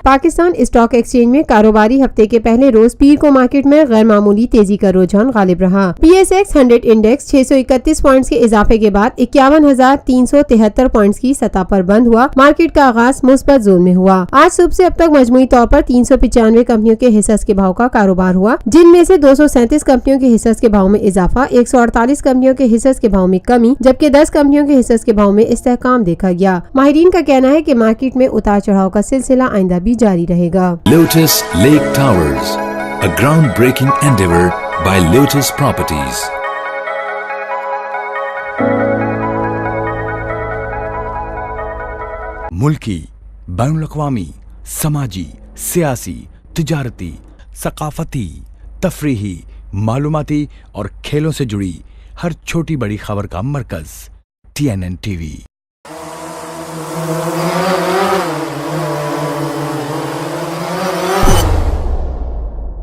Pakistan stock exchange میں کاروباری ہفتے کے پہلے روز پیر کو مارکیٹ میں غیر معمولی تیزی کا رجحان غالب رہا۔ P S x 100 index 631 points کے اضافے کے بعد 51,373 پوائنٹس کی سطح پر بند ہوا۔ مارکیٹ کا آغاز مثبت زون میں ہوا۔ آج صبح سے اب تک مجموعی طور پر 395 کمپنیوں کے حصص کے بھاؤ کا کاروبار ہوا، جن میں سے 237 کمپنیوں کے حصص کے بھاؤ میں اضافہ، 148 کمپنیوں کے حصص کے بھاؤ میں کمی، جبکہ 10 کمپنیوں کے حصص کے بھاؤ میں استحکام دیکھا گیا۔ ماہرین کا کہنا ہے کہ مارکیٹ میں اتار چڑھاؤ کا سلسلہ آئندہ بھی جاری رہے گا۔ Lotus Lake Towers, a groundbreaking endeavor by Lotus Properties. ملکی، بین الاقوامی، سماجی، سیاسی، تجارتی، ثقافتی، تفریحی، معلوماتی اور کھیلوں سے جڑی ہر چھوٹی بڑی خبر کا مرکز TNN TV